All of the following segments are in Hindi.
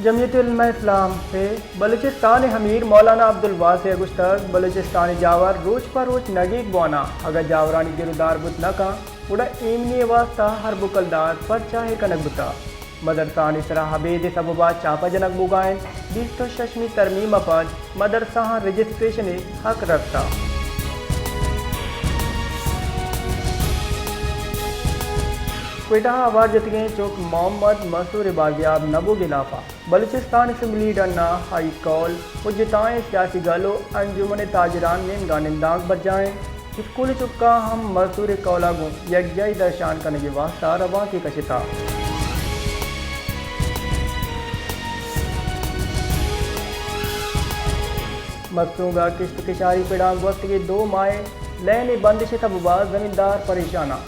जमीयत उलमा इस्लाम से बलूचिस्तान हमीर मौलाना अब्दुल वासी गुश्तक बलूचिस्तान जावर रोज पर रोज नगीक बोना अगर जावरानी गिरदार बुत न का उड़ा इमनी वास्ता हर बुकलदार पर चाहे कनक बुता मदरसान इसरा हबेद सबबा चापा जनक बुगाएं 26वीं तरमीम अपज मदरसा रजिस्ट्रेशन हक रखता क्वेटा आवाज जतगे चौक मोहम्मद मसूर बाजियाब नबो गिलाफा बलूचिस्तान असम्बली डन्ना हाई कॉल उजताएं सियासी गलो अंजुमन ताजरान ने गानिंदाग बजाएं स्कूल चुका हम मसूर कौलागो यकजाई दर्शान करने के वास्ता रवा की कशिता मसूंगा किश्त किशारी पिड़ांग वस्त के 2 माए लैने बंदिश तबा जमींदार परेशाना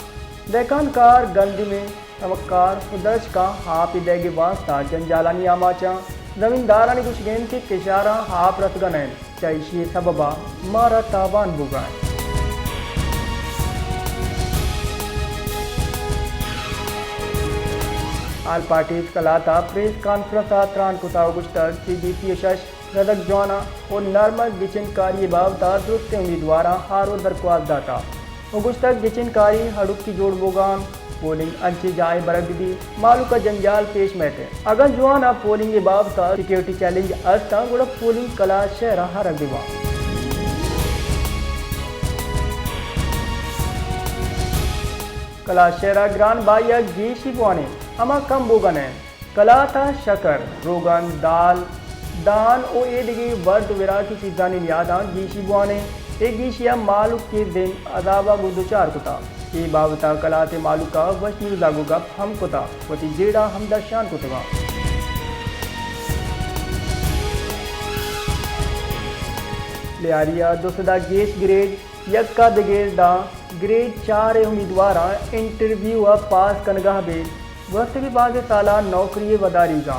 कार गंदी में तमक्कार उदर्ज का हाप देगी वास्ता जंजालानी आमाचा जमींदारानी कुछ गेंद के किशारा हाप रतगनैन चाहिए सबबा मारा ताबान बुगाएं आल पार्टीज कलाता प्रेस कॉन्फ्रेंस त्रान कुताव गुश्तर CBC शश रदक जवाना और नर्मल गिचनकारी बावता दुरुस्त उम्मीदवार हारो दरख्वास्त दाता गुश्तक गिचनकारी हड़ुक की जोड़ बोगान पोलिंग अंचे जाए बरक दी मालू का जंजाल पेश में थे अगर जवान अब पोलिंग के बावता सिक्योरिटी चैलेंज अस्ता गुड़ा पोलिंग कला शहरा हरक दिवा कला शहरा ग्रान बाया गेशी बुआने अमा कम बोगन है कला था शकर रोगन दाल दान ओ एडगी वर्द विरा की चीजानी यादा गेशी बुआने एक गीशिया मालूक के दिन अदाबा गुदुचार कुता ये बावता कलाते मालूका वशनी लागूगा हम कुता वती जेड़ा हम दर्शान कुतवा लियारिया दोसदा गेश ग्रेड यक्का दगेरदा ग्रेड 4 उम्मीदवार इंटरव्यू पास कनगा हबेद वक्त भी बाग साला नौकरी वदारीगा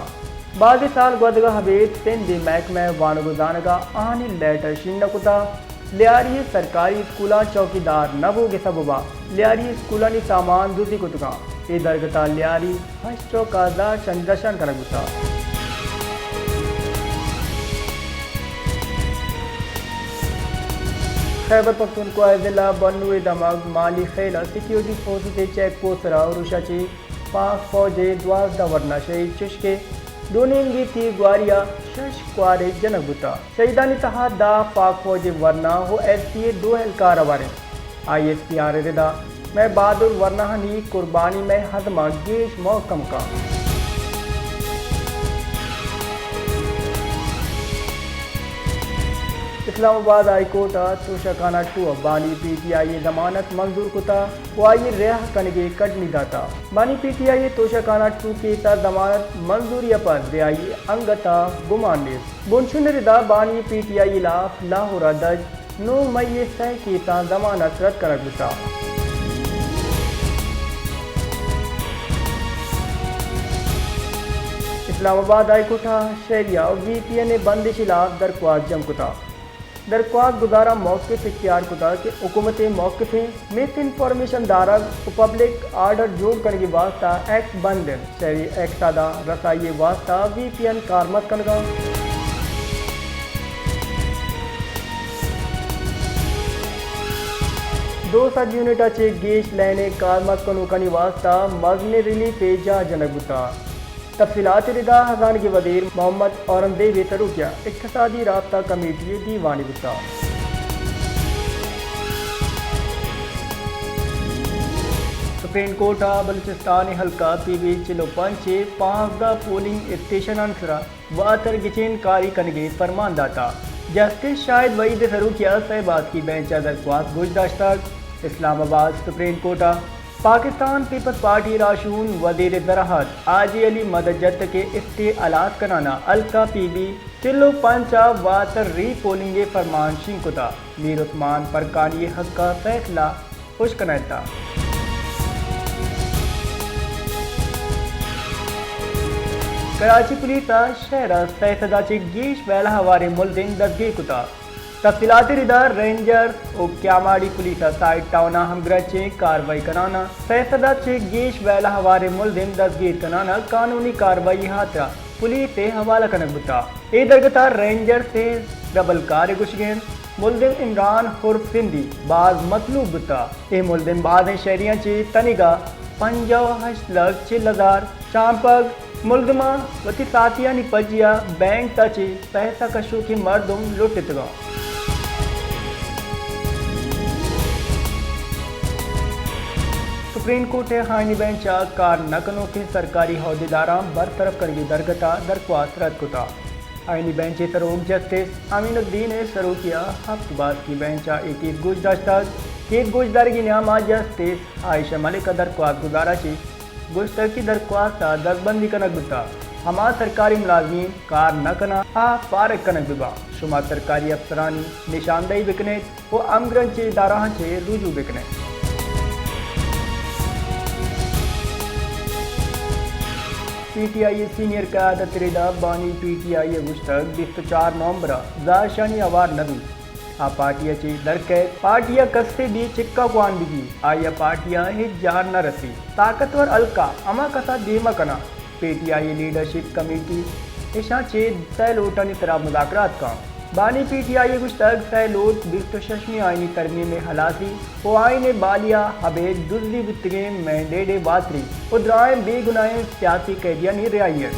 बाग साल गदगा हबेद सिंधी महकमे वानगुजानगा आनी लेटर शिन्न कुता लियारी सरकारी स्कूला चौकीदार नबो के सबबा लियारी स्कूला नि सामान दूसरी कुतगा ए दरगता लियारी हश चौकादा चंद्रशन करगुता खैबर पख्तूनख्वा जिला बन्नू दमग माली खेला सिक्योरिटी फोर्स से चेक पोस्ट राव रुशाची पाक फौजे द्वारदा वरना शहीद चुशके दोनेंगी थी ग्वारिया शश क्वारे जनक बुता शहीदानी तहा दा पाक फौज वरना हो SPA 2 एहलकार वारे ISPR रिदा मैं बहादुर वरना हनी कुर्बानी में हदमा गेश मौकम का इस्लामाबाद हाईकोर्ट तोशाखाना 2 बानी PTI जमानत मंजूर कुता वाई रेह कनगे कटनी दाता बानी PTI तोशाखाना 2 के जमानत मंजूरी पर रियाई अंगता गुमाने बुनशुन रिदा बानी PTI लाफ लाहौर दज 9 मई से की जमानत रद्द कर गुता इस्लामाबाद हाईकोर्ट शहरिया VPN बंदिश खिलाफ दरख्वास्त जमकुता दरख्वास्त गुजारा मौक़िफ़ इख्तियार कुता कि हुकूमत मौक़िफ़ मिस इंफॉर्मेशन दारग पब्लिक आर्डर जोड़ करने की वास्ता एक्ट बंद शहरी एक्ट सादा रसाई वास्ता VPN कारमत कनगा दो सब यूनिट चे गेश लेने कारमत कनूकनी वास्ता मजने रिलीफ पेजा जनकबुता तफसीलात रिदा हजान के वजीर मोहम्मद औरंगजेब तरुकिया इक़्तिसादी राब्ता कमेटी दीवानी बुता सुप्रीम कोर्ट बलूचिस्तान हल्का PB चिलो पंचे 15 पोलिंग स्टेशन अंसरा वातर गिचेन कारी कनगे फरमान दाता जस्टिस शाहिद वहीद तरुकिया सहबाद की बेंच दरख्वास्त गुजदाश्त इस्लामाबाद सुप्रीम कोर्ट पाकिस्तान पीपल्स पार्टी राशून वजीर ज़राअत आजी अली मदजत के स्टे अलात कराना अलका PB चिल्लो पंचा वातर री पोलिंग फरमान शिंकुता मीर उस्मान फरकानी हक का फैसला खुशकनता कराची पुलिस शहर सैसदाची गीश वैला हवारे मुलजिम दस्तगीर कुता तफसीलाती रिदा रेंजर और क्यामाड़ी पुलिस साइड टाउना हमग्रचे कार्रवाई कराना फैसदा चे गेश वैला हवारे मुलजिम दस्तगीर कराना कानूनी कार्रवाई हाथरा पुलिस से हवाला कनक बुता ए दरगता रेंजर से डबल कार गुशगेन मुल्दिम इमरान हुर्फ सिंधी बाज मतलूब बुता ए मुल्दिम बाद शहरियां चे तनिगा 58,06,000 चांपग मुल्दमा वती साथिया निपजिया बैंक तचे पैसा कशो की मर्दुम लुटितगा सुप्रीम कोर्ट हानी बेंच कार नकनों के सरकारी अहदेदारा बरतरफ करगी दरगता दरख्वास्त रद्द कुता आईनी बेंच सरोग जस्टिस अमीनुद्दीन ने सरू किया हफ्तबाद की बेंच 21 गुजदाश्तक केत गुजदारगी न्यामा जस्टिस आयशा मलिक दरख्वास्त गुजारा ची गुश्तर की दरख्वास्त दरबंदी कनक बुता हमा सरकारी मुलाजमीन कार नकना फारग कनक बिबा शुमा सरकारी अफसरानी निशानदेही बिकने व अमगरन चे इदारा चे रुजू बिकने PTI सीनियर क़यादत रिदा बानी PTI गुश्तक 24 नवंबर जाशानी अवार नबी आ पार्टिया ची दरकैद पार्टिया कस्से दी चिक्का कुआन बिगी आया पार्टिया हिज जान न रसी ताकतवर अलका अमा कसा देमा कना PTI लीडरशिप कमेटी इशा चे सैलोटा नितरा मुज़ाकरात का बानी PTI गुश्तक सैलोट 26वीं आईनी तरमीम में हलासी वो आईने बालिया हबेद दुजली बुतगे मैंडेडे बातरी उद्राए बेगुनाह सियासी कैदिया नी रियायत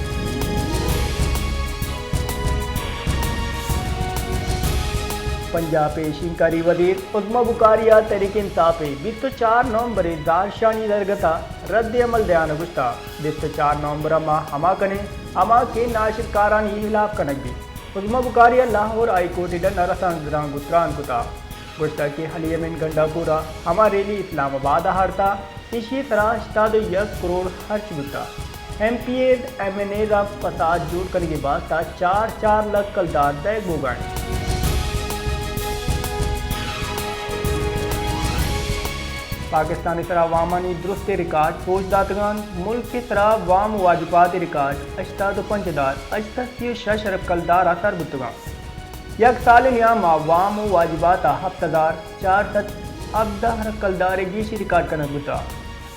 पंजाब शिंकारी वजीर उज़्मा बुकारिया तहरीक इंसाफ 24 नवंबर दारशानी दरगता रद्द अमल दयान गुश्ता 24 नवंबर मा हमा कने हमा के नाशिदकारानी हिलाफ कनक भी उज़्मा बुकारिया लाहौर हाई कोर्ट इडन नरसान गुतरान कुता गुश्ता के हलियमिन गंडापुरा हमा रैली इस्लामाबाद हारता इसी तरह 1 करोड़ खर्च बुता MPA MNA का फसाद जोड़ करने के बाद 4 लाख कलदार दैग बोगाएं पाकिस्तानी तरह वामानी दुरुस्त रिकॉर्ड फौजदातगान मुल्क की तरह वाम वाजिबात रिकॉर्ड अश्ताद पंचदार अश्ती शशरफ कलदार असर बुतगा यक साल नियामा वाम वाजिबात हफ्तादार 4 अब्दा कलदार गीशी रिकॉर्ड करना बुता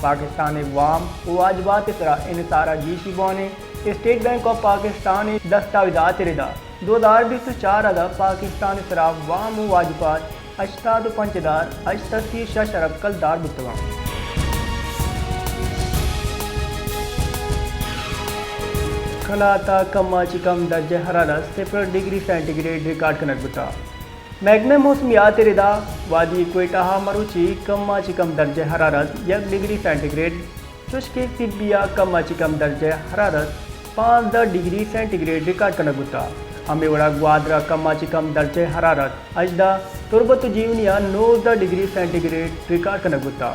पाकिस्तान वाम वाजिबात तरह इन सारा गीशी बोने स्टेट बैंक ऑफ पाकिस्तान दस्तावेजात रिदा 2024 अदा पाकिस्तान तरह वाम वाजिबात अश्ताद पंचदार अश्ती शशरफ कलदार बुतगा खलाता कम्मा चिकम दर्जे हरारत 0 डिग्री सेंटीग्रेड रिकॉर्ड कनक बुता मैग्ने मौसमियात रिदा वादी क्वेटा मरुची कम्मा चिकम दर्जे हरारत 1 डिग्री सेंटीग्रेड शुष्क सिबिया कम्मा चिकम दर्जे हरारत 5 डिग्री सेंटीग्रेड रिकॉर्ड कनक बुता अम्बेवड़ा ग्वादरा कम्मा चिकम दर्जे हरारत अजदा तुरबत जीवनिया 9 डिग्री सेंटीग्रेड रिकॉर्ड कनक बुता